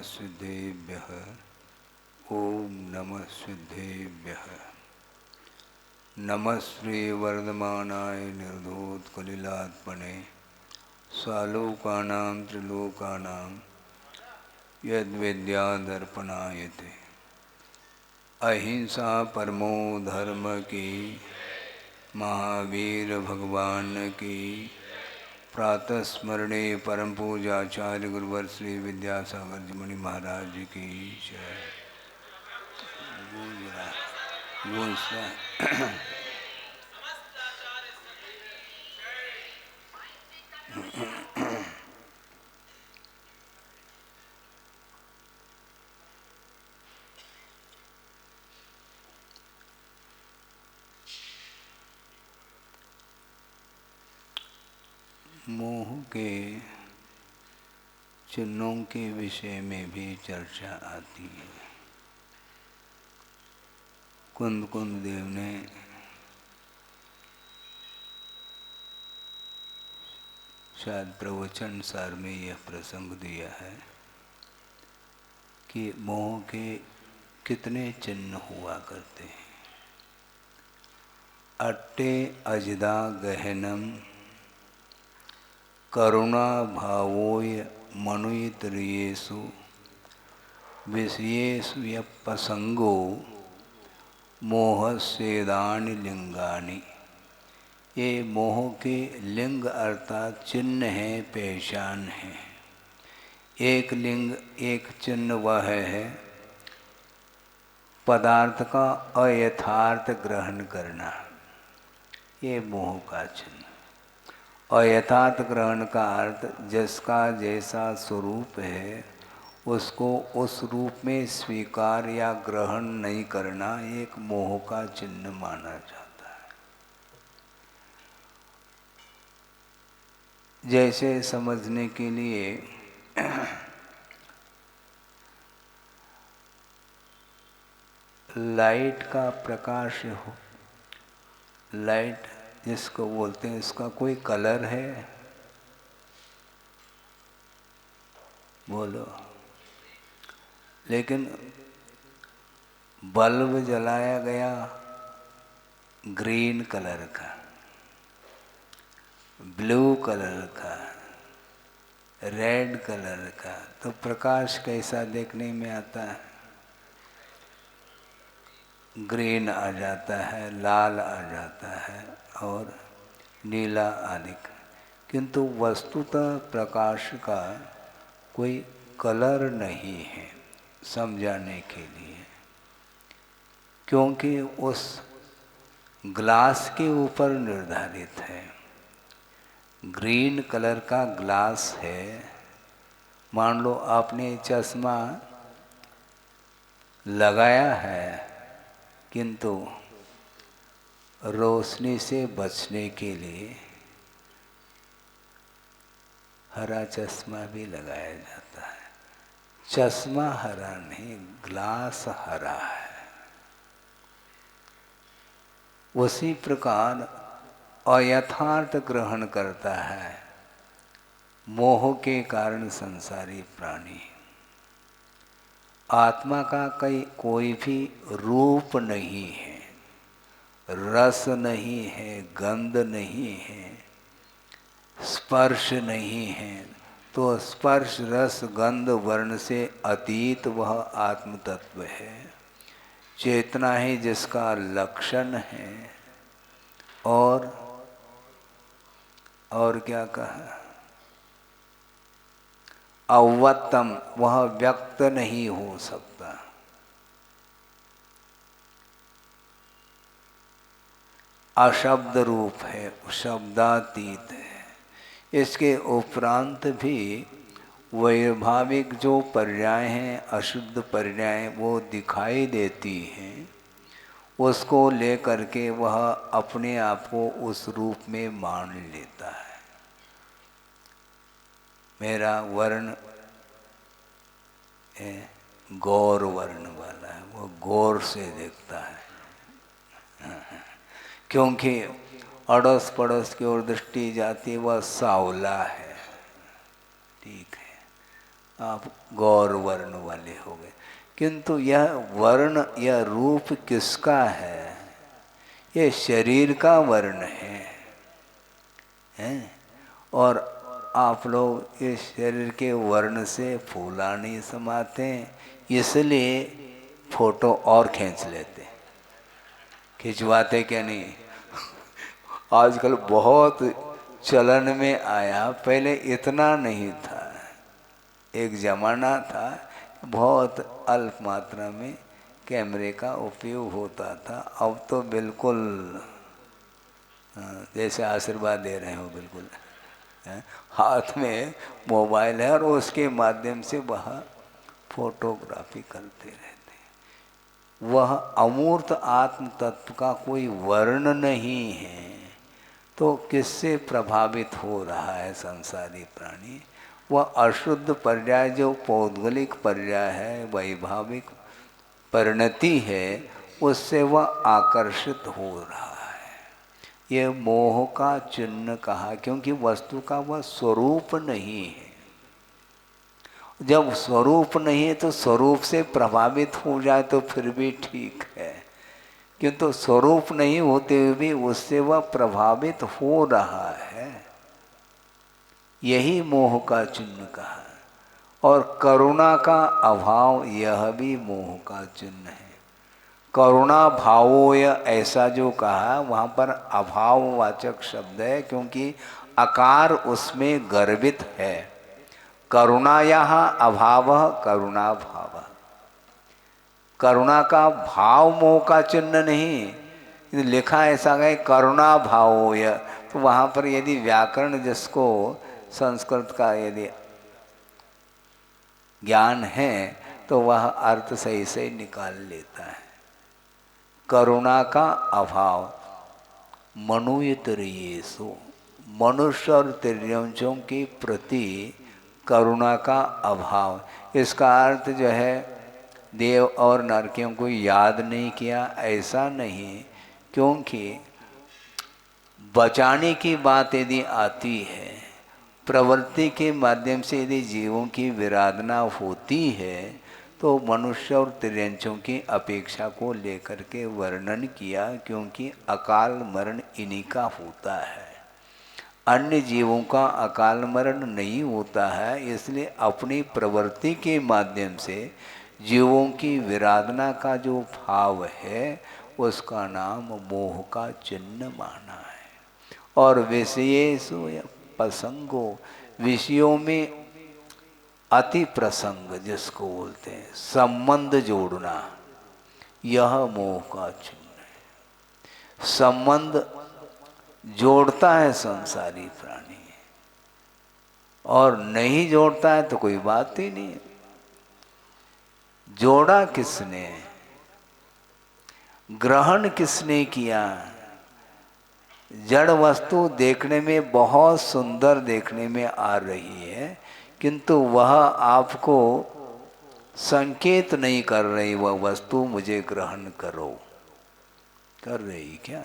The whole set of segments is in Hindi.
सिद्धेभ्यः। ओम नमः सिद्धेभ्यः। नमः श्री वर्धमानाय निर्धोतकलिलात्मने सालोकानां त्रिलोकानां यद्विद्यादर्पणायते। अहिंसा परमो धर्म की, महावीर भगवान की। प्रातः स्मरणे परम पूजाचार्य गुरुवर श्री विद्यासागर जी मुनि महाराज की जय। मोह के चिन्हों के विषय में भी चर्चा आती है। कुंद देव ने शायद प्रवचन सार में यह प्रसंग दिया है कि मोह के कितने चिन्ह हुआ करते हैं। अट्टे अजदा गहनम करुणा भावोय मनुयितरियेषु विषयेषु यपसंगो मोहस्येदानि लिंगानि। ये मोह के लिंग अर्थात चिन्ह है, पहचान है। एक लिंग एक चिन्ह वह है पदार्थ का अयथार्थ ग्रहण करना, ये मोह का चिन्ह। अयथार्थ ग्रहण का अर्थ जिसका जैसा स्वरूप है उसको उस रूप में स्वीकार या ग्रहण नहीं करना, एक मोह का चिन्ह माना जाता है। जैसे समझने के लिए लाइट का प्रकाश हो, लाइट जिसको बोलते हैं, इसका कोई कलर है? बोलो। लेकिन बल्ब जलाया गया ग्रीन कलर का, ब्लू कलर का, रेड कलर का, तो प्रकाश कैसा देखने में आता है? ग्रीन आ जाता है, लाल आ जाता है और नीला आदि। किंतु वस्तुतः प्रकाश का कोई कलर नहीं है समझाने के लिए, क्योंकि उस ग्लास के ऊपर निर्धारित है। ग्रीन कलर का ग्लास है, मान लो आपने चश्मा लगाया है किंतु रोशनी से बचने के लिए हरा चश्मा भी लगाया जाता है। चश्मा हरा नहीं, ग्लास हरा है। उसी प्रकार अयथार्थ ग्रहण करता है मोह के कारण संसारी प्राणी। आत्मा का कोई भी रूप नहीं है, रस नहीं है, गंध नहीं है, स्पर्श नहीं है। तो स्पर्श रस गंध वर्ण से अतीत वह आत्म तत्व है। चेतना ही जिसका लक्षण है। और क्या कहा? अव्यक्तम, वह व्यक्त नहीं हो सकता। अशब्द रूप है, शब्दातीत है। इसके उपरांत भी वैभाविक जो पर्याय हैं, अशुद्ध पर्याय, वो दिखाई देती हैं। उसको लेकर के वह अपने आप को उस रूप में मान लेता है। मेरा वर्ण गौर वर्ण वाला है, वो गौर से देखता है। क्योंकि अड़ोस पड़ोस की ओर दृष्टि जाती, वह सावला है, ठीक है। आप गौर वर्ण वाले हो गए। किंतु यह वर्ण या रूप किसका है? ये शरीर का वर्ण है, हैं? और आप लोग इस शरीर के वर्ण से फूला नहीं समाते, इसलिए फोटो और खींच लेते। खिंचवाते क्या नहीं? आजकल बहुत चलन में आया, पहले इतना नहीं था। एक ज़माना था बहुत अल्प मात्रा में कैमरे का उपयोग होता था। अब तो बिल्कुल जैसे आशीर्वाद दे रहे हो, बिल्कुल हाथ में मोबाइल है और उसके माध्यम से वह फोटोग्राफी करते रहते हैं। वह अमूर्त आत्म तत्व का कोई वर्ण नहीं है, तो किससे प्रभावित हो रहा है संसारी प्राणी? वह अशुद्ध पर्याय जो पौद्गलिक पर्याय है, वैभाविक परिणति है, उससे वह आकर्षित हो रहा है। ये मोह का चिन्ह कहा, क्योंकि वस्तु का वह स्वरूप नहीं है। जब स्वरूप नहीं है तो स्वरूप से प्रभावित हो जाए तो फिर भी ठीक है, किंतु स्वरूप नहीं होते हुए भी उससे वह प्रभावित हो रहा है, यही मोह का चिन्ह कहा। और करुणा का अभाव, यह भी मोह का चिन्ह है। करुणा भावो, या ऐसा जो कहा वहाँ पर अभाववाचक शब्द है, क्योंकि आकार उसमें गर्भित है। करुणा यहाँ अभाव, करुणा भाव। करुणा का भाव मोह का चिन्ह नहीं, लिखा ऐसा गए करुणा भावो, या तो वहाँ पर यदि व्याकरण जिसको संस्कृत का यदि ज्ञान है तो वह अर्थ सही से निकाल लेता है। करुणा का अभाव, मनुयतरीयेषु, मनुष्य और तिर्यंचों के प्रति करुणा का अभाव। इसका अर्थ जो है देव और नरकियों को याद नहीं किया, ऐसा नहीं, क्योंकि बचाने की बात यदि आती है, प्रवृत्ति के माध्यम से यदि जीवों की विराधना होती है, तो मनुष्य और तिर्यंचों की अपेक्षा को लेकर के वर्णन किया, क्योंकि अकाल मरण इन्हीं का होता है, अन्य जीवों का अकाल मरण नहीं होता है। इसलिए अपनी प्रवृत्ति के माध्यम से जीवों की विराधना का जो भाव है, उसका नाम मोह का चिन्ह माना है। और विषयेषु प्रसंगो, विषयों में अति प्रसंग जिसको बोलते हैं, संबंध जोड़ना, यह मोह का चिन्ह है। संबंध जोड़ता है संसारी प्राणी, और नहीं जोड़ता है तो कोई बात ही नहीं। जोड़ा किसने? ग्रहण किसने किया? जड़ वस्तु देखने में बहुत सुंदर देखने में आ रही है, किंतु वह आपको संकेत नहीं कर रही, वह वस्तु मुझे ग्रहण करो। कर रही क्या?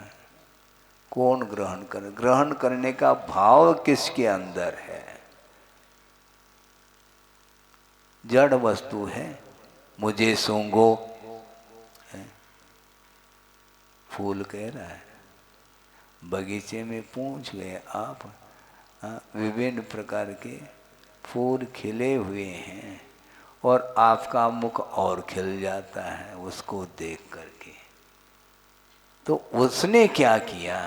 कौन ग्रहण कर? ग्रहण करने का भाव किसके अंदर है? जड़ वस्तु है, मुझे सूंघो, फूल कह रहा है। बगीचे में पहुंच गए आप, विभिन्न प्रकार के फूल खिले हुए हैं, और आपका मुख और खिल जाता है उसको देख करके। तो उसने क्या किया?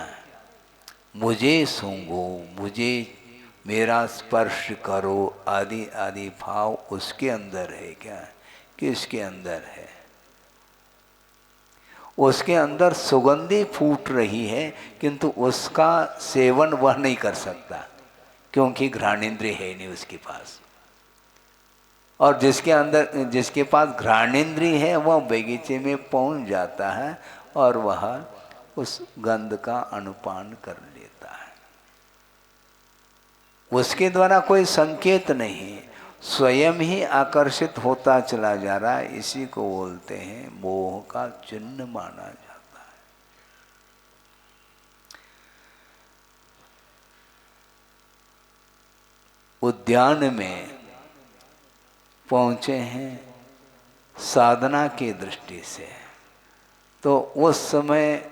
मुझे सूंघो, मुझे मेरा स्पर्श करो, आदि आदि भाव उसके अंदर है क्या? किसके अंदर है? उसके अंदर सुगंधी फूट रही है, किंतु उसका सेवन वह नहीं कर सकता, क्योंकि घ्राणेंद्रिय है नहीं उसके पास। और जिसके पास घ्राणेंद्रिय है, वह बगीचे में पहुंच जाता है और वह उस गंध का अनुपान कर लेता है। उसके द्वारा कोई संकेत नहीं, स्वयं ही आकर्षित होता चला जा रहा है। इसी को बोलते हैं मोह का चिन्ह माना जाता है। उद्यान में पहुँचे हैं साधना की दृष्टि से, तो उस समय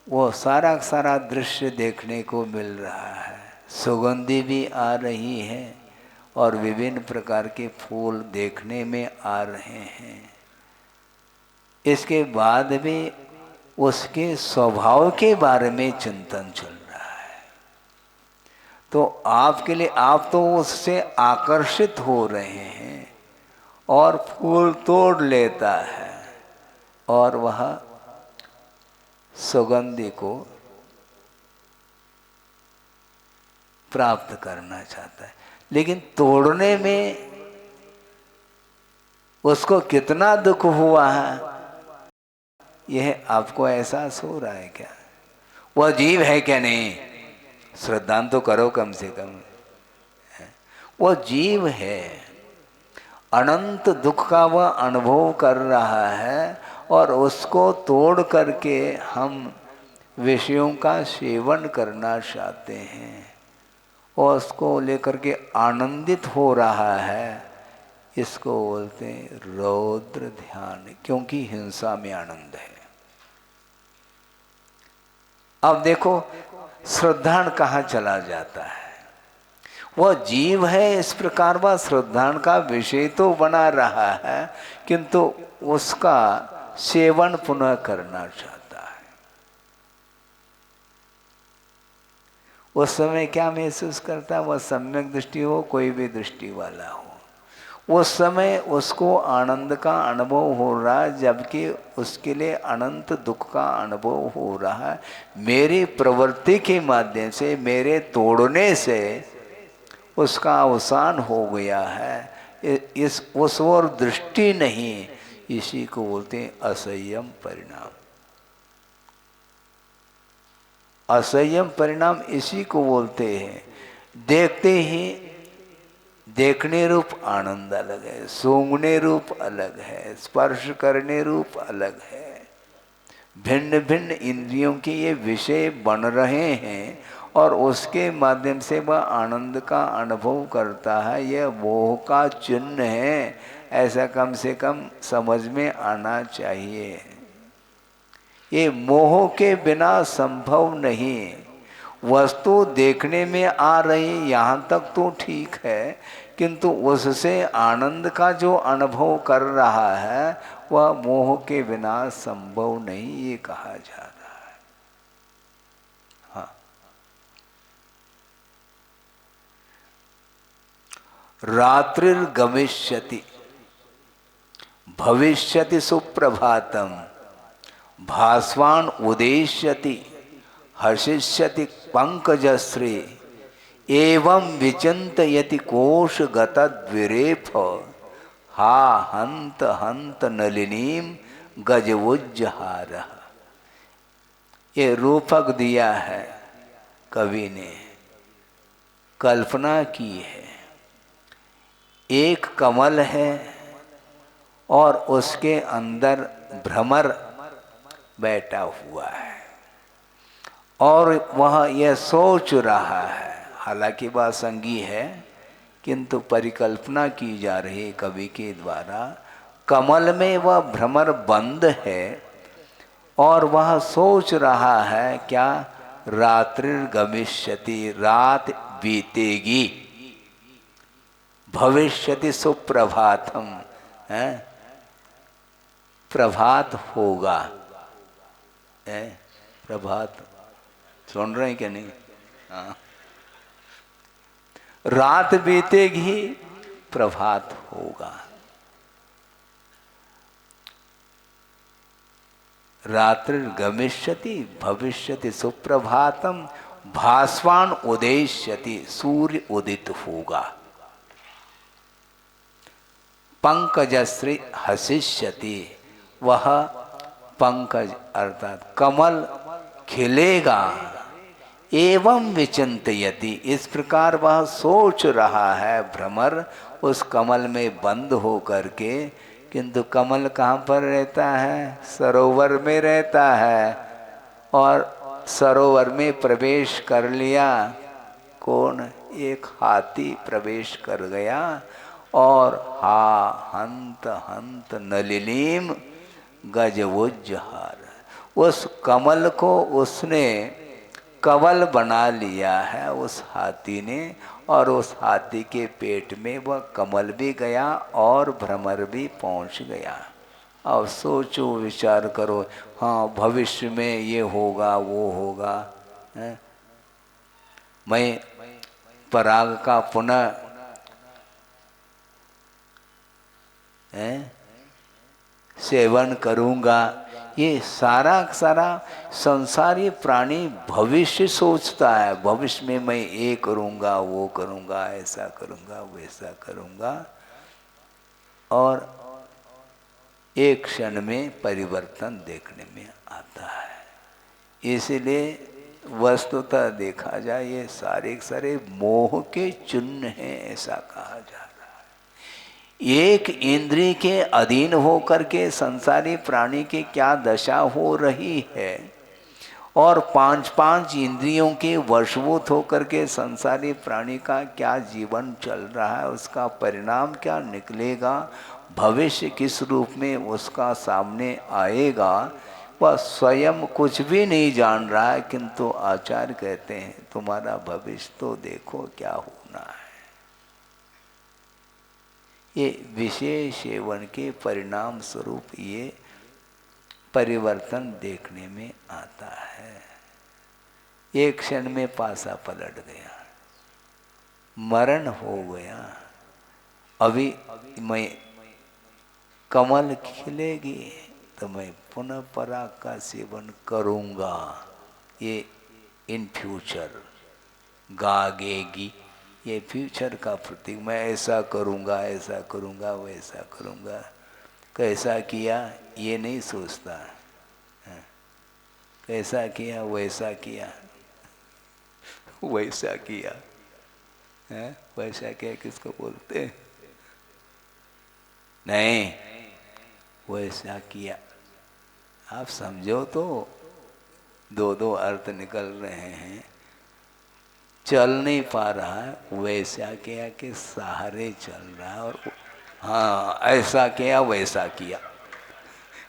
वो सारा सारा दृश्य देखने को मिल रहा है। सुगंधी भी आ रही है और विभिन्न प्रकार के फूल देखने में आ रहे हैं। इसके बाद भी उसके स्वभाव के बारे में चिंतन चल रहा है। तो आपके लिए, आप तो उससे आकर्षित हो रहे हैं और फूल तोड़ लेता है और वह सुगंधि को प्राप्त करना चाहता है, लेकिन तोड़ने में उसको कितना दुख हुआ है यह आपको एहसास हो रहा है क्या? वह जीव है क्या? नहीं, श्रद्धांत तो करो कम से कम। वह जीव है, अनंत दुख का वह अनुभव कर रहा है और उसको तोड़ करके हम विषयों का सेवन करना चाहते हैं और उसको लेकर के आनंदित हो रहा है। इसको बोलते हैं रौद्र ध्यान, क्योंकि हिंसा में आनंद है। अब देखो श्रद्धान कहाँ चला जाता है। वह जीव है, इस प्रकार वह श्रद्धान का विषय तो बना रहा है, किंतु उसका सेवन पुनः करना चाहता है। उस समय क्या महसूस करता है? वह सम्यक दृष्टि हो, कोई भी दृष्टि वाला हो, उस समय उसको आनंद का अनुभव हो रहा है, जबकि उसके लिए अनंत दुख का अनुभव हो रहा है। मेरी प्रवृत्ति के माध्यम से, मेरे तोड़ने से उसका अवसान हो गया है। इस उस ओर दृष्टि नहीं, इसी को बोलते हैं असंयम परिणाम। असंयम परिणाम इसी को बोलते हैं। देखते ही देखने रूप आनंद अलग है, सूंघने रूप अलग है, स्पर्श करने रूप अलग है। भिन्न भिन्न इंद्रियों के ये विषय बन रहे हैं और उसके माध्यम से वह आनंद का अनुभव करता है। यह मोह का चिन्ह है, ऐसा कम से कम समझ में आना चाहिए। ये मोह के बिना संभव नहीं। वस्तु देखने में आ रही यहाँ तक तो ठीक है, किंतु उससे आनंद का जो अनुभव कर रहा है वह मोह के बिना संभव नहीं, ये कहा जा रहा है। हाँ, रात्रिर्गमिष्यति भविष्यति सुप्रभातम भास्वान उदेष्यति हर्षिष्यति पंकजश्री एवं विचिंतयति कोशगतद्विरेफ हा हंत हंत नलिनीम गजवुज्जहार। ये रूपक दिया है कवि ने, कल्पना की है। एक कमल है और उसके अंदर भ्रमर बैठा हुआ है और वह यह सोच रहा है, हालांकि वह संगी है किंतु परिकल्पना की जा रही है कवि के द्वारा। कमल में वह भ्रमर बंद है और वह सोच रहा है क्या? रात्रिर्गमिष्यति, रात बीतेगी, भविष्यति सुप्रभातम, है प्रभात होगा। है प्रभात, सुन रहे हैं क्या? नहीं? हाँ, रात बीतेगी, प्रभात होगा। रात्रिर्गमिष्यति भविष्यति सुप्रभातम भास्वान उदेष्यति, सूर्य उदित होगा। पंकजश्री हसिष्यति, वह पंकज अर्थात कमल खिलेगा। एवं विचिंतयति, इस प्रकार वह सोच रहा है भ्रमर उस कमल में बंद हो करके, किंतु कमल कहाँ पर रहता है? सरोवर में रहता है और सरोवर में प्रवेश कर लिया। कौन? एक हाथी प्रवेश कर गया और हा हंत हंत नलिनीम गजवुज्जहार, उस कमल को उसने कवल बना लिया है उस हाथी ने, और उस हाथी के पेट में वह कमल भी गया और भ्रमर भी पहुंच गया। अब सोचो विचार करो, हाँ भविष्य में ये होगा वो होगा, है? मैं पराग का पुनः सेवन करूंगा, ये सारा सारा संसारी प्राणी भविष्य सोचता है। भविष्य में मैं ये करूंगा वो करूंगा, ऐसा करूंगा वैसा करूंगा, और एक क्षण में परिवर्तन देखने में आता है। इसलिए वस्तुतः देखा जाए ये सारे सारे मोह के चिन्ह हैं, ऐसा कहा जा रहा है। एक इंद्रिय के अधीन होकर के संसारी प्राणी की क्या दशा हो रही है, और पांच पांच इंद्रियों के वशभूत होकर के संसारी प्राणी का क्या जीवन चल रहा है, उसका परिणाम क्या निकलेगा, भविष्य किस रूप में उसका सामने आएगा, वह स्वयं कुछ भी नहीं जान रहा है। किंतु आचार्य कहते हैं तुम्हारा भविष्य तो देखो क्या होना है। ये विशेष सेवन के परिणाम स्वरूप ये परिवर्तन देखने में आता है। एक क्षण में पासा पलट गया, मरण हो गया। अभी मैं कमल खिलेगी तो मैं पुनः पराग का सेवन करूंगा, ये इन फ्यूचर गागेगी, ये फ्यूचर का प्रतीक। मैं ऐसा करूंगा वैसा करूंगा, कैसा किया ये नहीं सोचता, कैसा किया वैसा किया, वैसा किया है, वैसा किया किसको बोलते, नहीं वैसा किया। आप समझो तो दो दो अर्थ निकल रहे हैं। चल नहीं पा रहा है वैसा किया कि सहारे चल रहा है, और हाँ ऐसा किया वैसा किया,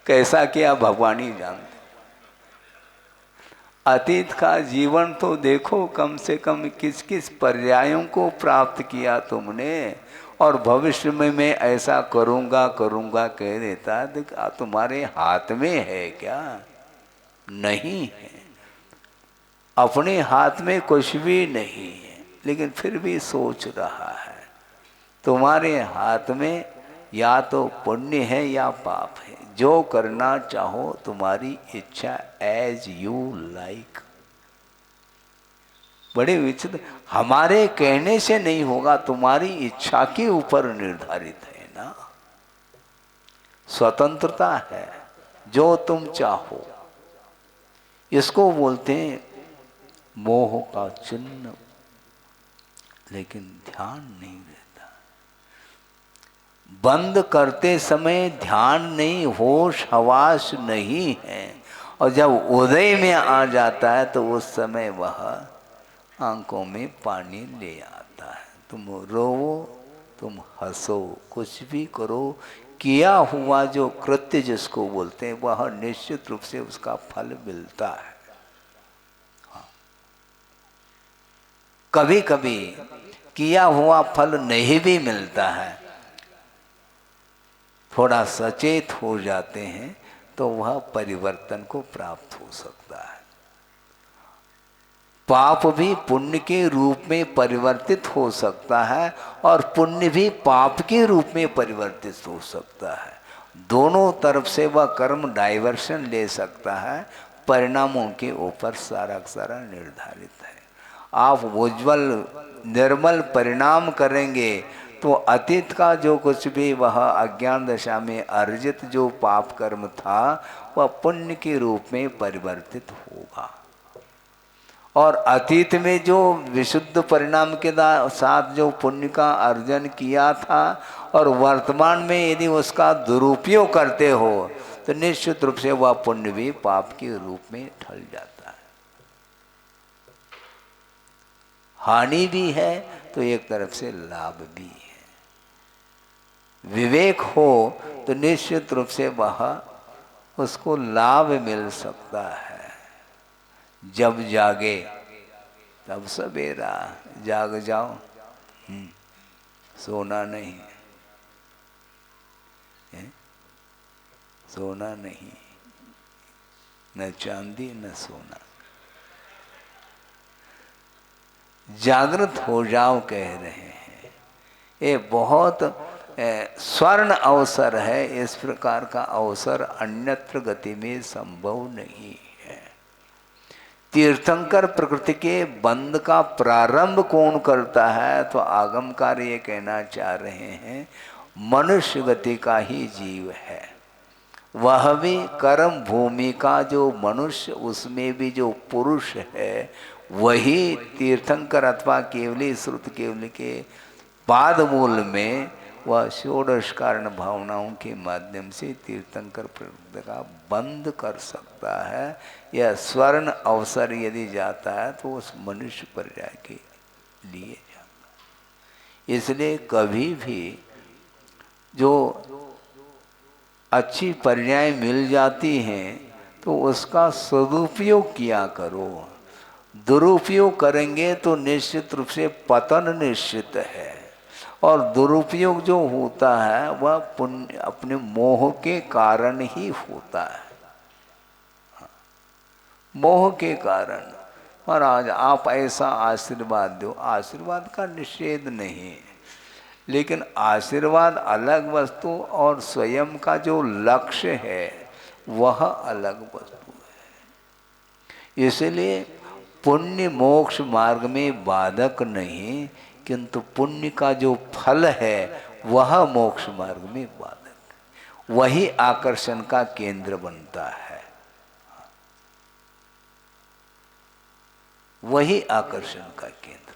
कैसा किया भगवान ही जानते। अतीत का जीवन तो देखो, कम से कम किस किस पर्यायों को प्राप्त किया तुमने, और भविष्य में मैं ऐसा करूंगा कह देता, तुम्हारे हाथ में है क्या? नहीं है, अपने हाथ में कुछ भी नहीं है, लेकिन फिर भी सोच रहा है। तुम्हारे हाथ में या तो पुण्य है या पाप है, जो करना चाहो तुम्हारी इच्छा, एज यू लाइक। बड़े विचित्र, हमारे कहने से नहीं होगा, तुम्हारी इच्छा के ऊपर निर्धारित है ना। स्वतंत्रता है, जो तुम चाहो। इसको बोलते हैं मोह का चिन्ह, लेकिन ध्यान नहीं रहता। बंद करते समय ध्यान नहीं, होश हवास नहीं है, और जब उदय में आ जाता है तो उस समय वह आंखों में पानी ले आता है। तुम रोवो, तुम हंसो, कुछ भी करो, किया हुआ जो कृत्य जिसको बोलते हैं वह निश्चित रूप से उसका फल मिलता है। कभी कभी किया हुआ फल नहीं भी मिलता है, थोड़ा सचेत हो जाते हैं तो वह परिवर्तन को प्राप्त हो सकता है। पाप भी पुण्य के रूप में परिवर्तित हो सकता है, और पुण्य भी पाप के रूप में परिवर्तित हो सकता है। दोनों तरफ से वह कर्म डाइवर्शन ले सकता है, परिणामों के ऊपर सारा सारा निर्धारित है। आप उज्ज्वल निर्मल परिणाम करेंगे तो अतीत का जो कुछ भी वह अज्ञान दशा में अर्जित जो पाप कर्म था वह पुण्य के रूप में परिवर्तित होगा, और अतीत में जो विशुद्ध परिणाम के साथ जो पुण्य का अर्जन किया था, और वर्तमान में यदि उसका दुरुपयोग करते हो तो निश्चित रूप से वह पुण्य भी पाप के रूप में ढल जाता है। हानि भी है तो एक तरफ से लाभ भी है। विवेक हो तो निश्चित रूप से वह उसको लाभ मिल सकता है। जब जागे तब सवेरा, जाग जाओ, सोना नहीं है, सोना नहीं, न चांदी न सोना, जागृत हो जाओ कह रहे हैं। ये बहुत स्वर्ण अवसर है। इस प्रकार का अवसर अन्यत्र गति में संभव नहीं है। तीर्थंकर प्रकृति के बंध का प्रारंभ कौन करता है? तो आगमकार ये कहना चाह रहे हैं मनुष्य गति का ही जीव है। वह भी कर्म भूमि का जो मनुष्य, उसमें भी जो पुरुष है वही तीर्थंकर अथवा केवली श्रुत केवली के पाद मूल में वह षोडश कारण भावनाओं के माध्यम से तीर्थंकर प्रकृति का बंद कर सकता है। यह स्वर्ण अवसर यदि जाता है तो उस मनुष्य पर्याय के लिए जाता। इसलिए कभी भी जो अच्छी पर्याय मिल जाती हैं तो उसका सदुपयोग किया करो। दुरुपयोग करेंगे तो निश्चित रूप से पतन निश्चित है। और दुरुपयोग जो होता है वह पुण्य अपने मोह के कारण ही होता है। मोह के कारण। महाराज आप ऐसा आशीर्वाद दो, आशीर्वाद का निषेध नहीं, लेकिन आशीर्वाद अलग वस्तु और स्वयं का जो लक्ष्य है वह अलग वस्तु है। इसलिए पुण्य मोक्ष मार्ग में बाधक नहीं, किंतु पुण्य का जो फल है वह मोक्ष मार्ग में बाधक, वही आकर्षण का केंद्र बनता है, वही आकर्षण का केंद्र।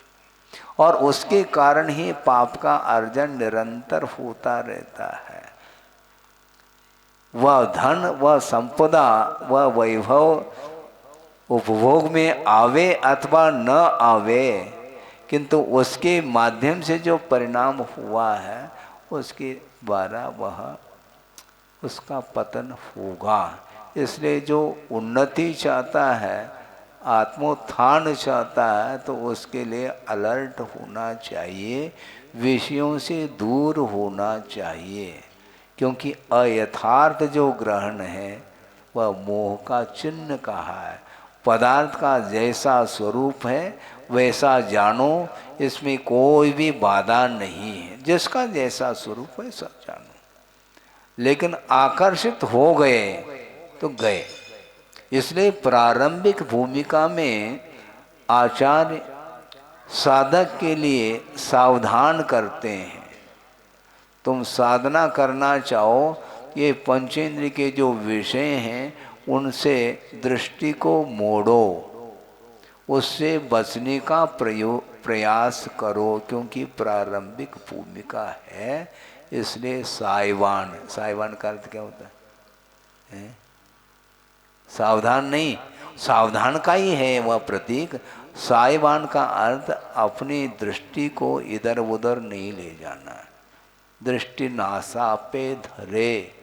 और उसके कारण ही पाप का अर्जन निरंतर होता रहता है। वह धन, वह संपदा, वह वैभव उपभोग में आवे अथवा न आवे, किंतु उसके माध्यम से जो परिणाम हुआ है उसके द्वारा वह उसका पतन होगा। इसलिए जो उन्नति चाहता है, आत्मोत्थान चाहता है, तो उसके लिए अलर्ट होना चाहिए, विषयों से दूर होना चाहिए। क्योंकि अयथार्थ जो ग्रहण है वह मोह का चिन्ह कहा है। पदार्थ का जैसा स्वरूप है वैसा जानो, इसमें कोई भी बाधा नहीं है। जिसका जैसा स्वरूप है सब जानो, लेकिन आकर्षित हो गए तो गए। इसलिए प्रारंभिक भूमिका में आचार्य साधक के लिए सावधान करते हैं। तुम साधना करना चाहो, ये पंचेंद्रिय के जो विषय हैं उनसे दृष्टि को मोड़ो, उससे बचने का प्रयास करो, क्योंकि प्रारंभिक भूमिका है। इसलिए साइवान, साइवान का अर्थ क्या होता है? सावधान नहीं, सावधान का ही है वह प्रतीक। साइवान का अर्थ अपनी दृष्टि को इधर उधर नहीं ले जाना। दृष्टि नासा पे धरे,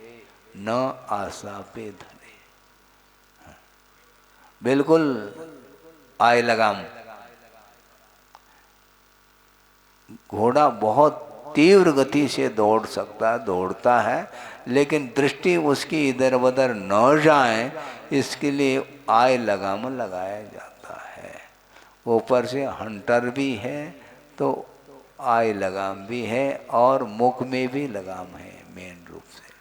न आशा पे धरे। बिल्कुल आय लगाम। घोड़ा बहुत तीव्र गति से दौड़ सकता, दौड़ता है, लेकिन दृष्टि उसकी इधर उधर न जाए इसके लिए आय लगाम लगाया जाता है। ऊपर से हंटर भी है तो आय लगाम भी है, और मुख में भी लगाम है मेन रूप से।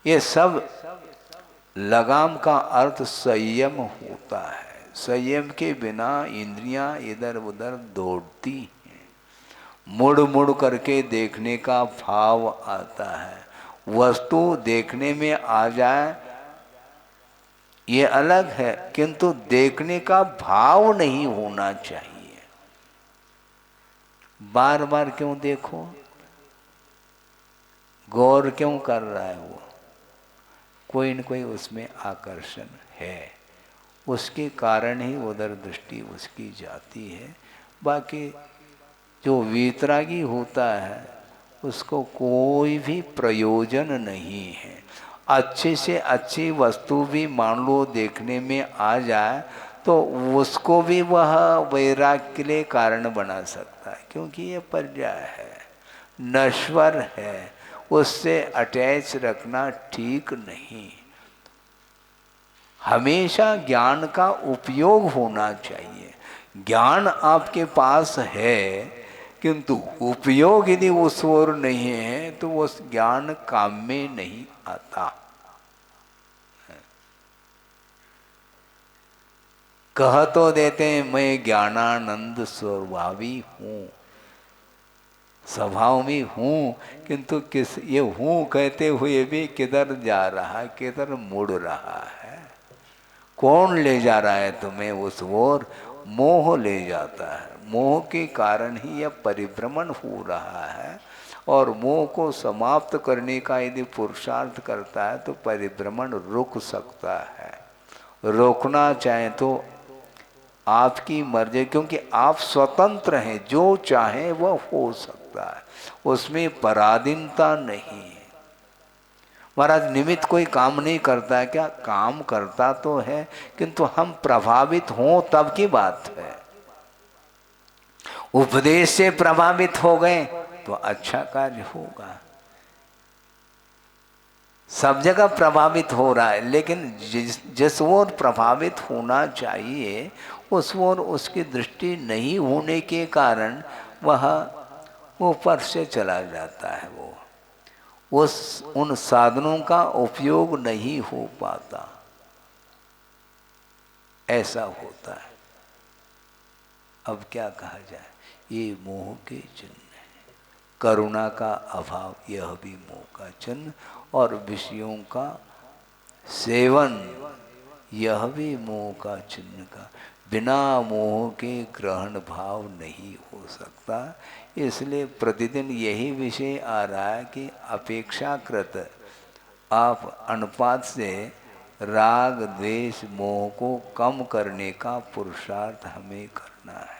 ये सब लगाम का अर्थ संयम होता है। संयम के बिना इंद्रियां इधर उधर दौड़ती हैं। मुड़ मुड़ करके देखने का भाव आता है। वस्तु देखने में आ जाए ये अलग है, किंतु देखने का भाव नहीं होना चाहिए। बार बार क्यों देखो, गौर क्यों कर रहा है वो? कोई न कोई उसमें आकर्षण है, उसके कारण ही उधर दृष्टि उसकी जाती है। बाकी जो वीतरागी होता है उसको कोई भी प्रयोजन नहीं है। अच्छे से अच्छी वस्तु भी मान लो देखने में आ जाए तो उसको भी वह वैराग्य के लिए कारण बना सकता है, क्योंकि ये पर्याय है, नश्वर है, उससे अटैच रखना ठीक नहीं। हमेशा ज्ञान का उपयोग होना चाहिए। ज्ञान आपके पास है किंतु उपयोग यदि उस ओर नहीं है तो उस ज्ञान काम में नहीं आता। कह तो देते हैं मैं ज्ञानानंद स्वभावी हूँ, स्वभाव में हूँ, किंतु किस ये हूँ कहते हुए भी किधर जा रहा है, किधर मुड़ रहा है, कौन ले जा रहा है तुम्हें उस ओर? मोह ले जाता है। मोह के कारण ही यह परिभ्रमण हो रहा है, और मोह को समाप्त करने का यदि पुरुषार्थ करता है तो परिभ्रमण रुक सकता है। रोकना चाहे तो आपकी मर्जी, क्योंकि आप स्वतंत्र हैं, जो चाहे वह हो सकता है, उसमें पराधीनता नहीं है। महाराज निमित्त कोई काम नहीं करता है क्या? काम करता तो है, किंतु हम प्रभावित हों तब की बात है। उपदेश से प्रभावित हो गए तो अच्छा कार्य होगा। सब जगह प्रभावित हो रहा है, लेकिन जिस ओर प्रभावित होना चाहिए उस ओर उसकी दृष्टि नहीं होने के कारण वह ऊपर से चला जाता है। वो उन साधनों का उपयोग नहीं हो पाता, ऐसा होता है। अब क्या कहा जाए, ये मोह के चिन्ह है। करुणा का अभाव यह भी मोह का चिन्ह, और विषयों का सेवन यह भी मोह का चिन्ह का। बिना मोह के ग्रहण भाव नहीं हो सकता। इसलिए प्रतिदिन यही विषय आ रहा है कि अपेक्षाकृत आप अनुपात से राग द्वेष मोह को कम करने का पुरुषार्थ हमें करना है।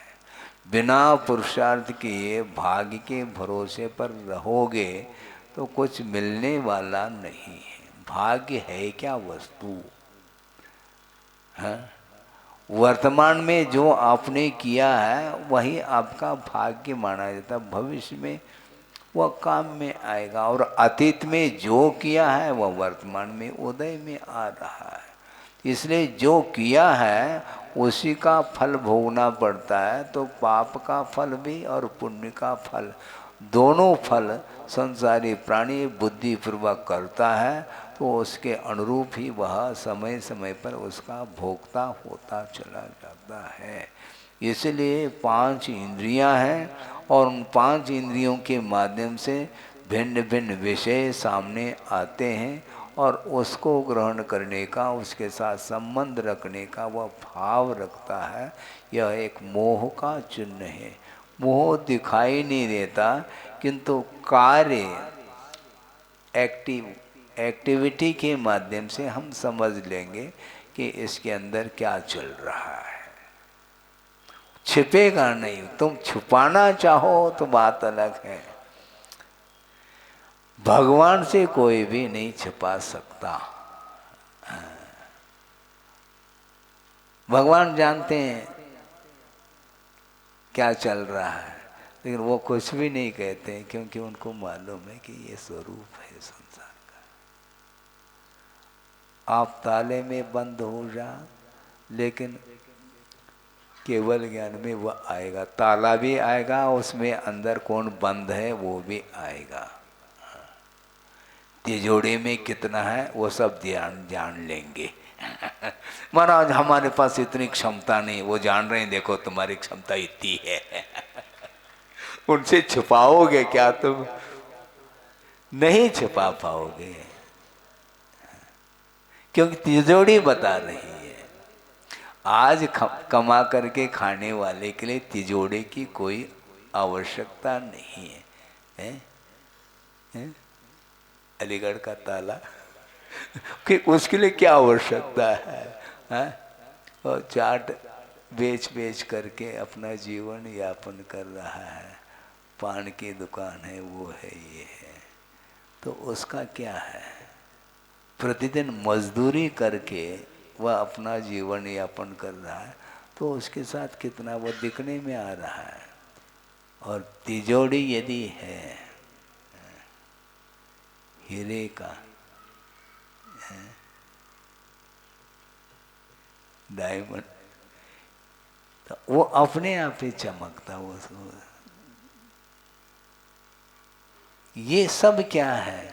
बिना पुरुषार्थ किए भाग्य के भरोसे पर रहोगे तो कुछ मिलने वाला नहीं है। भाग्य है क्या वस्तु है? वर्तमान में जो आपने किया है वही आपका भाग्य माना जाता है। भविष्य में वह काम में आएगा, और अतीत में जो किया है वह वर्तमान में उदय में आ रहा है। इसलिए जो किया है उसी का फल भोगना पड़ता है। तो पाप का फल भी और पुण्य का फल, दोनों फल संसारी प्राणी बुद्धिपूर्वक करता है, तो उसके अनुरूप ही वह समय समय पर उसका भोक्ता होता चला जाता है। इसलिए 5 इंद्रियां हैं, और उन 5 इंद्रियों के माध्यम से भिन्न भिन्न विषय सामने आते हैं, और उसको ग्रहण करने का, उसके साथ संबंध रखने का वह भाव रखता है। यह एक मोह का चिन्ह है। मोह दिखाई नहीं देता, किंतु कार्य एक्टिविटी के माध्यम से हम समझ लेंगे कि इसके अंदर क्या चल रहा है। छिपेगा नहीं। तुम छुपाना चाहो तो बात अलग है, भगवान से कोई भी नहीं छिपा सकता। भगवान जानते हैं क्या चल रहा है, लेकिन वो कुछ भी नहीं कहते हैं, क्योंकि उनको मालूम है कि ये स्वरूप है संसार का। आप ताले में बंद हो जा, लेकिन केवल ज्ञान में वह आएगा। ताला भी आएगा, उसमें अंदर कौन बंद है वो भी आएगा। तिजोड़ी में कितना है वो सब जान लेंगे। महाराज हमारे पास इतनी क्षमता नहीं, वो जान रहे हैं, देखो तुम्हारी क्षमता इतनी है। उनसे छुपाओगे क्या? तुम नहीं छुपा पाओगे, क्योंकि तिजोड़ी बता रही है। आज कमा करके खाने वाले के लिए तिजोड़ी की कोई आवश्यकता नहीं है, है? अलीगढ़ का ताला कि उसके लिए क्या आवश्यकता है? और चाट बेच करके अपना जीवन यापन कर रहा है। पान की दुकान है, वो है, ये है, तो उसका क्या है? प्रतिदिन मजदूरी करके वह अपना जीवन यापन कर रहा है, तो उसके साथ कितना वो दिखने में आ रहा है। और तिजोरी यदि है हीरे का, डायमंड, तो वो अपने आप ही चमकता वो। ये सब क्या है?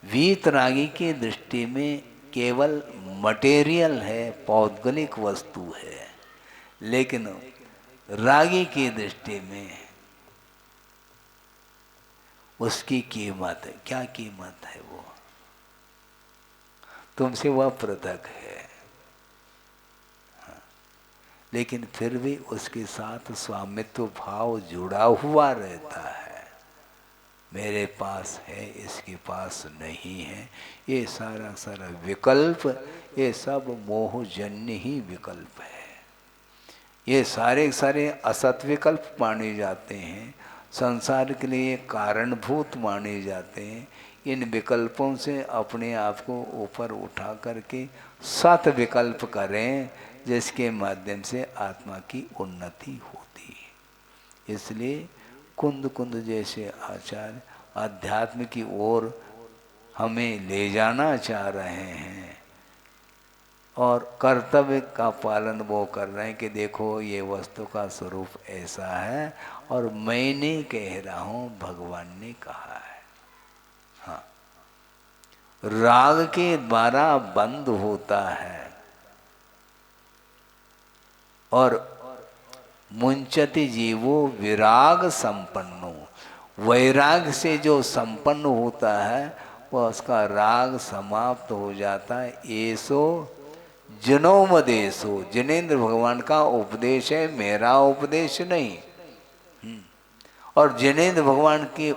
वीतरागी की दृष्टि में केवल मटेरियल है, पौद्गलिक वस्तु है, लेकिन रागी की दृष्टि में उसकी कीमत है। क्या कीमत है? वो तुमसे वह पृथक है, लेकिन फिर भी उसके साथ स्वामित्व भाव जुड़ा हुआ रहता है। मेरे पास है, इसके पास नहीं है, ये सारा सारा विकल्प, ये सब मोहजन्य ही विकल्प है। ये सारे सारे असत विकल्प माने जाते हैं, संसार के लिए कारणभूत माने जाते हैं। इन विकल्पों से अपने आप को ऊपर उठा करके सत विकल्प करें, जिसके माध्यम से आत्मा की उन्नति होती है। इसलिए कुंद कुंद जैसे आचार्य अध्यात्म की ओर हमें ले जाना चाह रहे हैं, और कर्तव्य का पालन वो कर रहे हैं कि देखो ये वस्तु का स्वरूप ऐसा है, और मैं नहीं कह रहा हूँ, भगवान ने कहा है। हाँ, राग के द्वारा बंद होता है, और मुंचति जीवो विराग संपन्नो, वैराग से जो संपन्न होता है वह उसका राग समाप्त हो जाता है। ऐसो जनोपदेशो, जिनेन्द्र भगवान का उपदेश है, मेरा उपदेश नहीं। और जिनेन्द्र भगवान की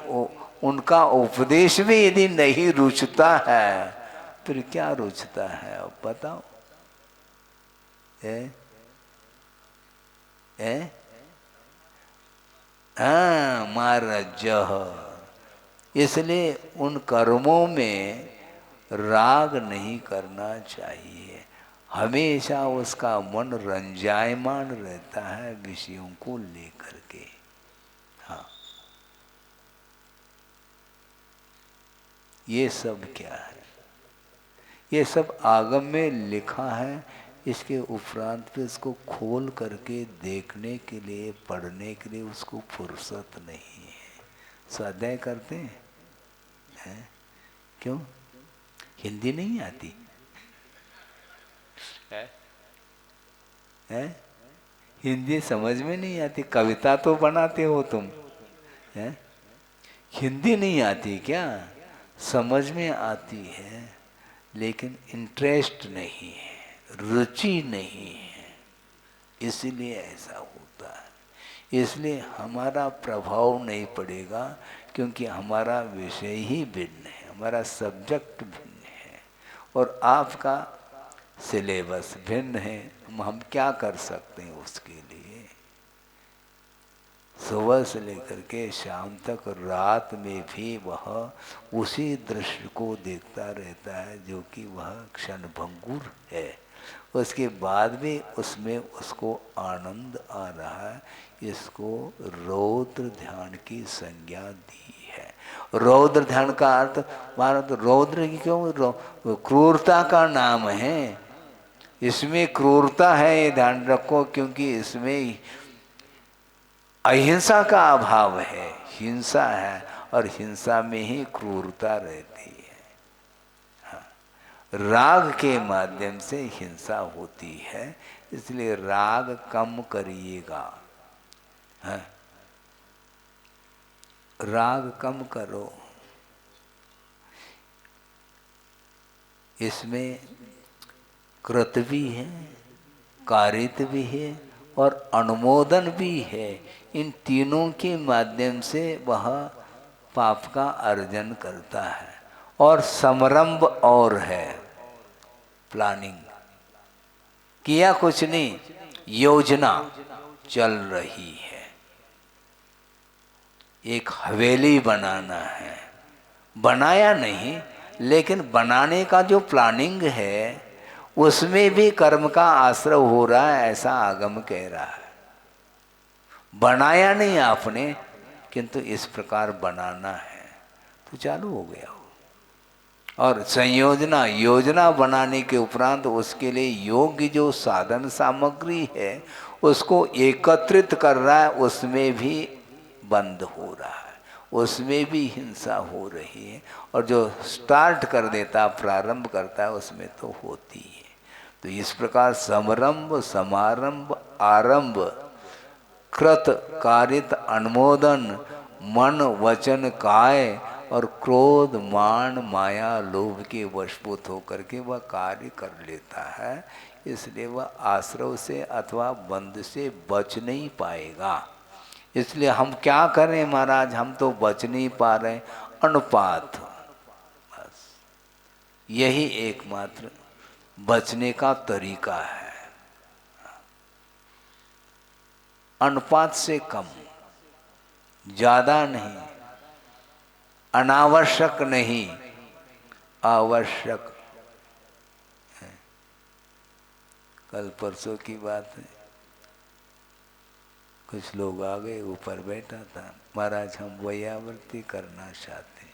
उनका उपदेश भी यदि नहीं रुचता है, फिर क्या रुचता है? अब बताओ। हाँ, महाराज। इसलिए उन कर्मों में राग नहीं करना चाहिए। हमेशा उसका मन रंजायमान रहता है विषयों को लेकर के। हाँ, ये सब क्या है? ये सब आगम में लिखा है। इसके उपरांत पे इसको खोल करके देखने के लिए, पढ़ने के लिए उसको फुर्सत नहीं है। स्वाध्याय करते हैं? क्यों? हिंदी नहीं आती है? हिंदी समझ में नहीं आती? कविता तो बनाते हो तुम, है? हिंदी नहीं आती क्या? समझ में आती है, लेकिन इंटरेस्ट नहीं है, रुचि नहीं है, इसलिए ऐसा होता है। इसलिए हमारा प्रभाव नहीं पड़ेगा, क्योंकि हमारा विषय ही भिन्न है, हमारा सब्जेक्ट भिन्न है, और आपका सिलेबस भिन्न है। हम क्या कर सकते हैं उसके लिए? सुबह से लेकर के शाम तक, रात में भी वह उसी दृश्य को देखता रहता है जो कि वह क्षणभंगुर है। उसके बाद भी उसमें उसको आनंद आ रहा है। इसको रौद्र ध्यान की संज्ञा दी है। रौद्र ध्यान का अर्थ मानो तो रौद्र की क्यों? क्रूरता का नाम है। इसमें क्रूरता है, ये ध्यान रखो, क्योंकि इसमें अहिंसा का अभाव है, हिंसा है, और हिंसा में ही क्रूरता रहती है। हाँ, राग के माध्यम से हिंसा होती है, इसलिए राग कम करिएगा। हाँ, राग कम करो। इसमें कृत भी है, कारित भी है, और अनुमोदन भी है। इन तीनों के माध्यम से वह पाप का अर्जन करता है। और समरंभ और है, प्लानिंग किया कुछ नहीं, योजना चल रही है। एक हवेली बनाना है, बनाया नहीं, लेकिन बनाने का जो प्लानिंग है उसमें भी कर्म का आश्रय हो रहा है, ऐसा आगम कह रहा है। बनाया नहीं आपने, किंतु इस प्रकार बनाना है तो चालू हो गया हो। और संयोजना, योजना बनाने के उपरांत उसके लिए योग्य जो साधन सामग्री है उसको एकत्रित कर रहा है, उसमें भी बंद हो रहा है, उसमें भी हिंसा हो रही है। और जो स्टार्ट कर देता, प्रारंभ करता है, उसमें तो होती है। तो इस प्रकार समरंभ, समारंभ, आरंभ, कृत कारित अनुमोदन, मन वचन काय और क्रोध मान माया लोभ के वशभूत होकर के वह कार्य कर लेता है। इसलिए वह आश्रव से अथवा बंध से बच नहीं पाएगा। इसलिए हम क्या करें महाराज, हम तो बच नहीं पा रहे, अनुपात, बस यही एकमात्र बचने का तरीका है। अनुपात से कम, ज्यादा नहीं, अनावश्यक नहीं, आवश्यक है। कल परसों की बात है, कुछ लोग आ गए, ऊपर बैठा था, महाराज हम वैयावृत्ति करना चाहते।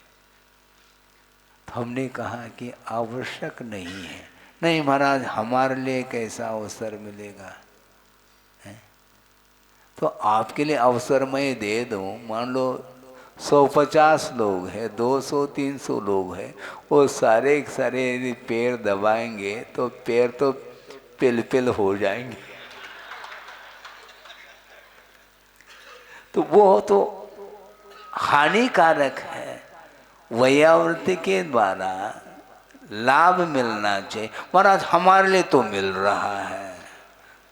तो हमने कहा कि आवश्यक नहीं है। नहीं महाराज, हमारे लिए कैसा अवसर मिलेगा है? तो आपके लिए अवसर मैं दे दूं। मान लो 150 लोग हैं, 200 300 लोग हैं, वो सारे सारे यदि पैर दबाएंगे तो पैर तो पिल पिल हो जाएंगे। तो वो तो हानिकारक है। वैयावृत्ति के द्वारा लाभ मिलना चाहिए। महाराज हमारे लिए तो मिल रहा है,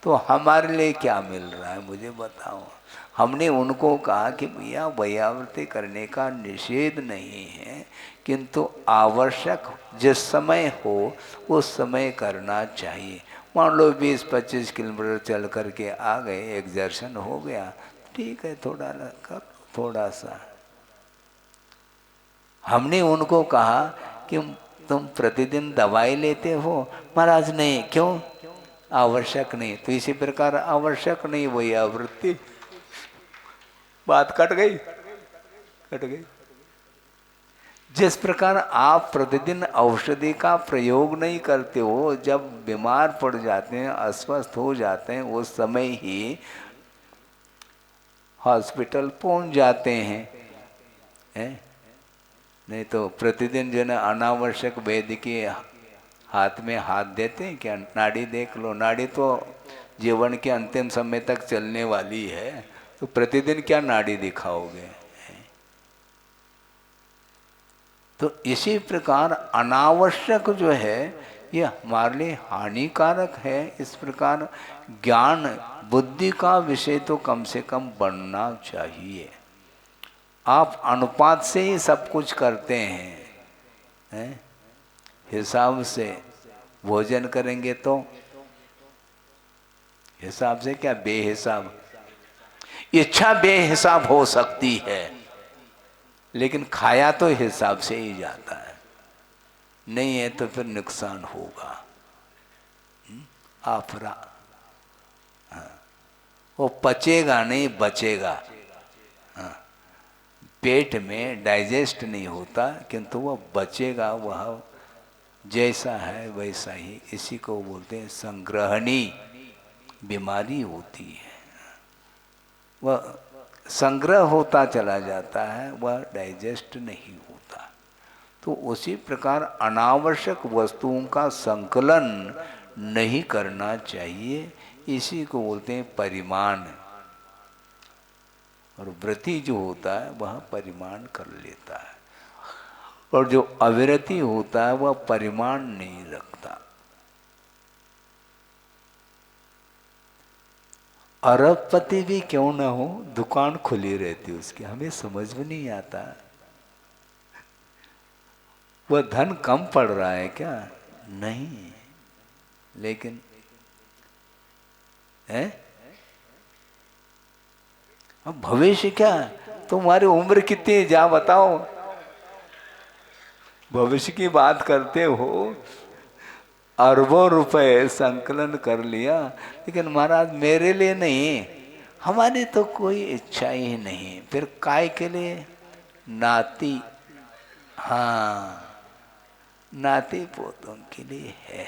तो हमारे लिए क्या मिल रहा है मुझे बताओ। हमने उनको कहा कि भैया वैयावृत्ति करने का निषेध नहीं है, किंतु आवश्यक जिस समय हो उस समय करना चाहिए। मान लो 20-25 किलोमीटर चल करके आ गए, एक्सर्शन हो गया, ठीक है, थोड़ा कर, थोड़ा सा। हमने उनको कहा कि तुम प्रतिदिन दवाई लेते हो, महाराज नहीं, क्यों, आवश्यक नहीं। तो इसी प्रकार आवश्यक नहीं वही आवृत्ति, बात कट गई, कट गई। जिस प्रकार आप प्रतिदिन औषधि का प्रयोग नहीं करते हो, जब बीमार पड़ जाते हैं, अस्वस्थ हो जाते हैं, उस समय ही हॉस्पिटल पहुंच जाते हैं। नहीं तो प्रतिदिन जो है ना अनावश्यक वैद्य के हाथ में हाथ देते हैं क्या। नाड़ी देख लो, नाड़ी तो जीवन के अंतिम समय तक चलने वाली है, तो प्रतिदिन क्या नाड़ी दिखाओगे। तो इसी प्रकार अनावश्यक जो है ये हमारे लिए हानिकारक है। इस प्रकार ज्ञान बुद्धि का विषय तो कम से कम बनना चाहिए। आप अनुपात से ही सब कुछ करते हैं? हिसाब से भोजन करेंगे तो हिसाब से क्या, बेहिसाब। इच्छा बेहिसाब हो सकती है, लेकिन खाया तो हिसाब से ही जाता है। नहीं है तो फिर नुकसान होगा, आफरा। हाँ, वो पचेगा नहीं, बचेगा। हाँ, पेट में डाइजेस्ट नहीं होता, किंतु वह बचेगा, वह जैसा है वैसा ही। इसी को बोलते हैं संग्रहणी बीमारी होती है। वह संग्रह होता चला जाता है, वह डाइजेस्ट नहीं होता। तो उसी प्रकार अनावश्यक वस्तुओं का संकलन नहीं करना चाहिए। इसी को बोलते हैं परिमाण। और व्रति जो होता है वह परिमाण कर लेता है, और जो अविरति होता है वह परिमाण नहीं रखता। अरबपति भी क्यों ना हो, दुकान खुली रहती उसकी, हमें समझ में नहीं आता वह धन कम पड़ रहा है क्या, नहीं, लेकिन है अब भविष्य क्या, तुम्हारी उम्र कितनी है जा बताओ, भविष्य की बात करते हो। अरबों रुपए संकलन कर लिया, लेकिन महाराज मेरे लिए नहीं, हमारी तो कोई इच्छा ही नहीं। फिर काय के लिए? नाती, हाँ नाती पोतों के लिए है,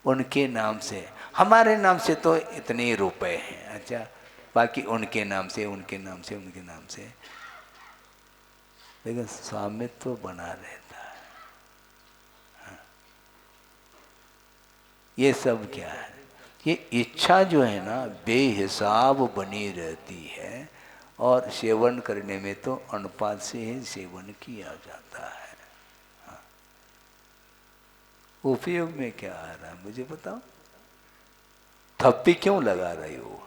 उनके नाम से। हमारे नाम से तो इतने ही रुपए हैं, अच्छा बाकी उनके नाम से, उनके नाम से, उनके नाम से, लेकिन स्वामित्व तो बना रहता है। हाँ। ये सब क्या है? ये इच्छा जो है ना बेहिसाब बनी रहती है, और सेवन करने में तो अनुपात से ही सेवन किया जाता है। हाँ। उपयोग में क्या आ रहा है मुझे बताओ? थप्पी क्यों लगा रही हो?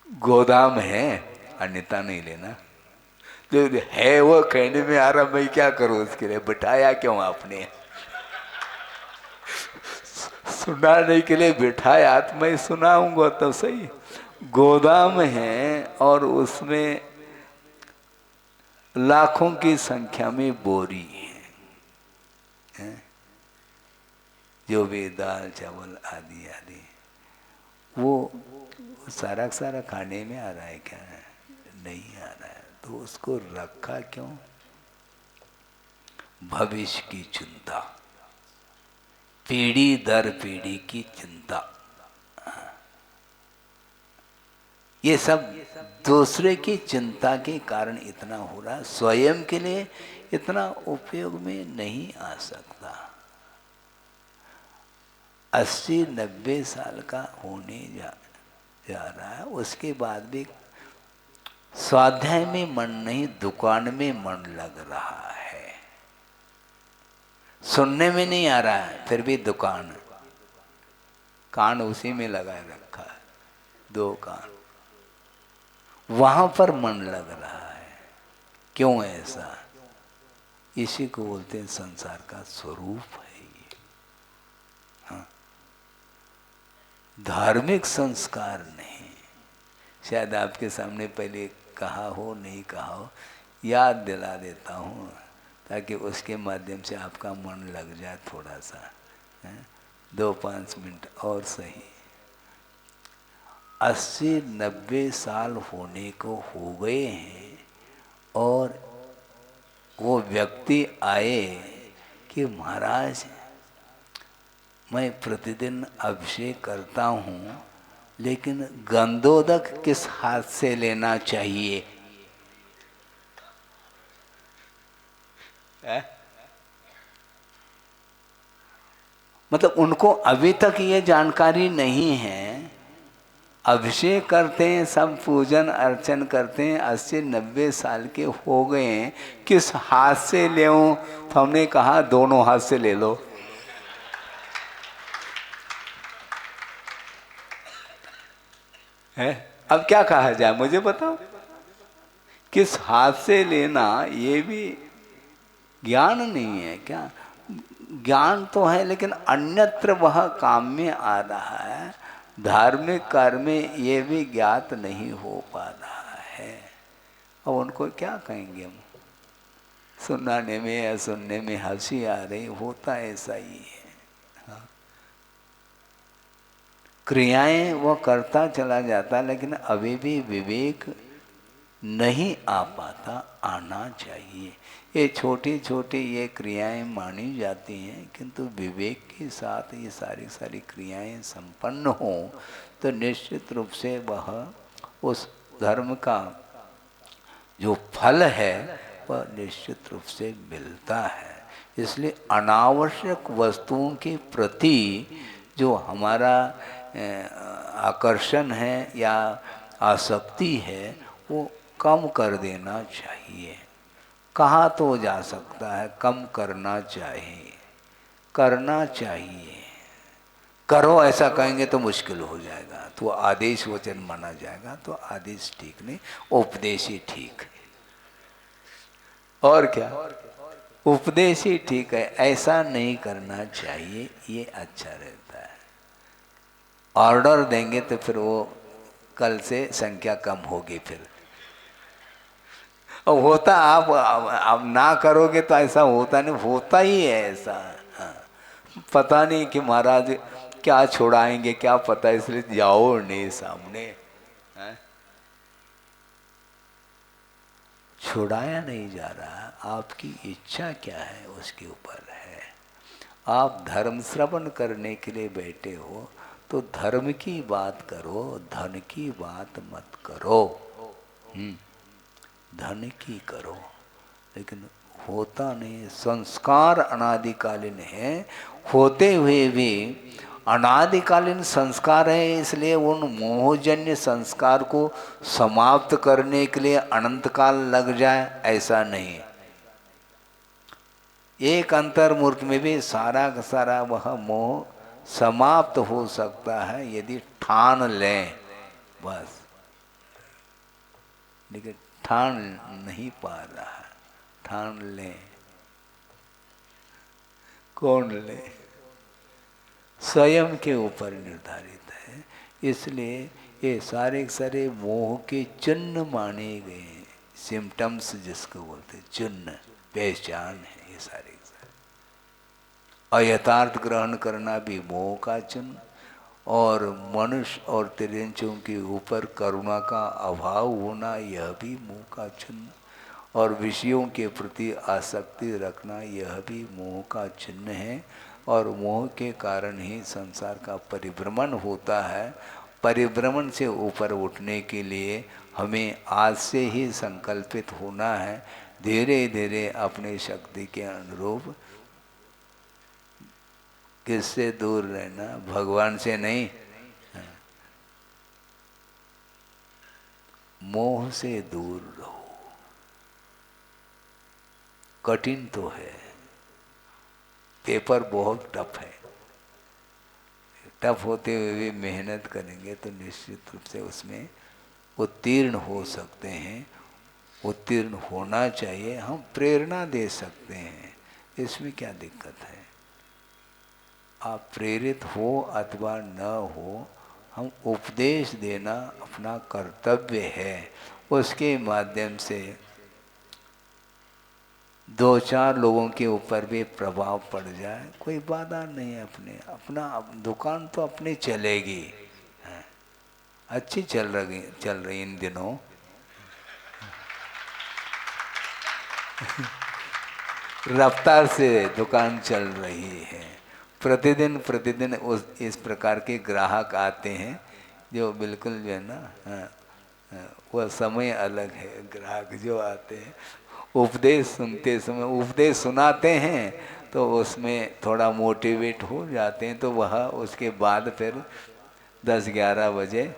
गोदाम है, अन्यथा नहीं लेना। जो है वो कहने में आ रहा, मैं क्या करूं उसके लिए? बिठाया क्यों आपने? सुनाने के लिए बिठाया तो मैं सुनाऊंगा तो सही। गोदाम है और उसमें लाखों की संख्या में बोरी है, जो भी दाल चावल आदि आदि, वो सारा सारा खाने में आ रहा है क्या? नहीं आ रहा है, तो उसको रखा क्यों? भविष्य की चिंता, पीढ़ी दर पीढ़ी की चिंता। ये सब दूसरे की चिंता के कारण इतना हो रहा है, स्वयं के लिए इतना उपयोग में नहीं आ सकता। 80-90 साल का होने जा रहा है, उसके बाद भी स्वाध्याय में मन नहीं, दुकान में मन लग रहा है। सुनने में नहीं आ रहा है, फिर भी दुकान, कान उसी में लगाए रखा है, 2 कान, वहां पर मन लग रहा है। क्यों ऐसा? इसी को बोलते हैं संसार का स्वरूप है ये। हाँ। धार्मिक संस्कार नहीं, शायद आपके सामने पहले कहा हो, नहीं कहा हो, याद दिला देता हूँ ताकि उसके माध्यम से आपका मन लग जाए थोड़ा सा, 2-5 मिनट और सही। 80-90 साल होने को हो गए हैं, और वो व्यक्ति आए कि महाराज मैं प्रतिदिन अभिषेक करता हूँ, लेकिन गंधोदक किस हाथ से लेना चाहिए? मतलब उनको अभी तक ये जानकारी नहीं है। अभिषेक करते हैं, सब पूजन अर्चन करते हैं, 80-90 साल के हो गए हैं, किस हाथ से लेऊं? तो हमने कहा दोनों हाथ से ले लो। है? अब क्या कहा जाए मुझे बताओ? किस हाथ से लेना ये भी ज्ञान नहीं है क्या? ज्ञान तो है, लेकिन अन्यत्र वह काम में आ रहा है, धार्मिक कार्य में ये भी ज्ञात नहीं हो पा रहा है। अब उनको क्या कहेंगे हम? सुनाने में या सुनने में हंसी आ रही, होता ऐसा ही है। हाँ। क्रियाएं वो करता चला जाता, लेकिन अभी भी विवेक नहीं आ पाता, आना चाहिए। ये छोटी छोटी ये क्रियाएं मानी जाती हैं, किंतु विवेक के साथ ये सारी सारी क्रियाएं संपन्न हों तो निश्चित रूप से वह उस धर्म का जो फल है वह निश्चित रूप से मिलता है। इसलिए अनावश्यक वस्तुओं के प्रति जो हमारा आकर्षण है या आसक्ति है वो कम कर देना चाहिए। कहाँ तो जा सकता है, कम करना चाहिए, करना चाहिए। करो ऐसा कहेंगे तो मुश्किल हो जाएगा, तो आदेश वचन माना जाएगा, तो आदेश ठीक नहीं, उपदेश ही ठीक है। और क्या, उपदेश ही ठीक है, ऐसा नहीं करना चाहिए, ये अच्छा रहता है। ऑर्डर देंगे तो फिर वो कल से संख्या कम होगी फिर। और होता आप ना करोगे तो ऐसा होता नहीं, होता ही है ऐसा। हाँ। पता नहीं कि महाराज क्या छुड़ाएंगे क्या पता, इसलिए जाओ नहीं सामने। हाँ? छुड़ाया नहीं जा रहा, आपकी इच्छा क्या है उसके ऊपर है। आप धर्म श्रवण करने के लिए बैठे हो तो धर्म की बात करो, धन की बात मत करो। धन की करो, लेकिन होता नहीं। संस्कार अनादिकालीन है, होते हुए भी अनादिकालीन संस्कार है, इसलिए उन मोहजन्य संस्कार को समाप्त करने के लिए अनंत काल लग जाए ऐसा नहीं। एक अंतर्मूर्त में भी सारा का सारा वह मोह समाप्त हो सकता है यदि ठान लें बस। लेकिन ठान नहीं पा रहा। ठान ले, कौन ले? स्वयं के ऊपर निर्धारित है। इसलिए ये सारे सारे मोह के चिन्ह माने गए, सिम्टम्स जिसको बोलते हैं, चिन्ह पहचान है ये सारे। अयथार्थ ग्रहण करना भी मोह का चिन्ह, और मनुष्य और तिर्यंचों के ऊपर करुणा का अभाव होना यह भी मोह का चिन्ह, और विषयों के प्रति आसक्ति रखना यह भी मोह का चिन्ह है। और मोह के कारण ही संसार का परिभ्रमण होता है। परिभ्रमण से ऊपर उठने के लिए हमें आज से ही संकल्पित होना है, धीरे धीरे अपनी शक्ति के अनुरूप। किससे दूर रहना? भगवान से नहीं, मोह से दूर रहो। कठिन तो है, पेपर बहुत टफ है। टफ होते हुए भी मेहनत करेंगे तो निश्चित रूप से उसमें उत्तीर्ण हो सकते हैं। उत्तीर्ण होना चाहिए, हम प्रेरणा दे सकते हैं, इसमें क्या दिक्कत है? आप प्रेरित हो अथवा न हो, हम उपदेश देना अपना कर्तव्य है। उसके माध्यम से दो चार लोगों के ऊपर भी प्रभाव पड़ जाए, कोई बाधा नहीं है। अपना दुकान तो अपनी चलेगी। अच्छी चल रही इन दिनों। रफ्तार से दुकान चल रही है। प्रतिदिन इस प्रकार के ग्राहक आते हैं जो बिल्कुल जो है ना, वह समय अलग है। ग्राहक जो आते हैं उपदेश सुनते समय, उपदेश सुनाते हैं तो उसमें थोड़ा मोटिवेट हो जाते हैं, तो वह उसके बाद फिर 10-11 बजे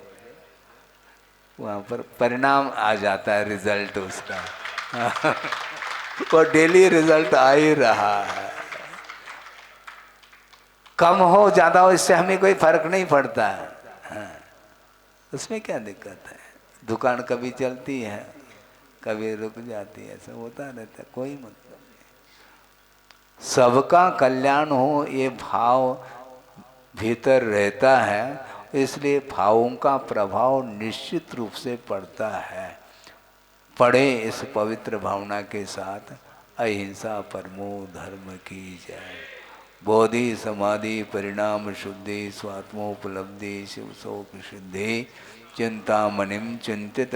वहाँ पर परिणाम आ जाता है, रिजल्ट उसका। और डेली रिजल्ट आ ही रहा है। कम हो ज़्यादा हो इससे हमें कोई फर्क नहीं पड़ता है। हाँ, उसमें क्या दिक्कत है? दुकान कभी चलती है कभी रुक जाती है, ऐसा होता रहता है, कोई मतलब नहीं। सबका कल्याण हो ये भाव भीतर रहता है, इसलिए भावों का प्रभाव निश्चित रूप से पड़ता है। पढ़े इस पवित्र भावना के साथ, अहिंसा परमो धर्म की जय। बोधि समाधि परिणाम शुद्धि स्वात्मोपलब्धि शिव शोक सिद्धि चिंतामणिम चिंतित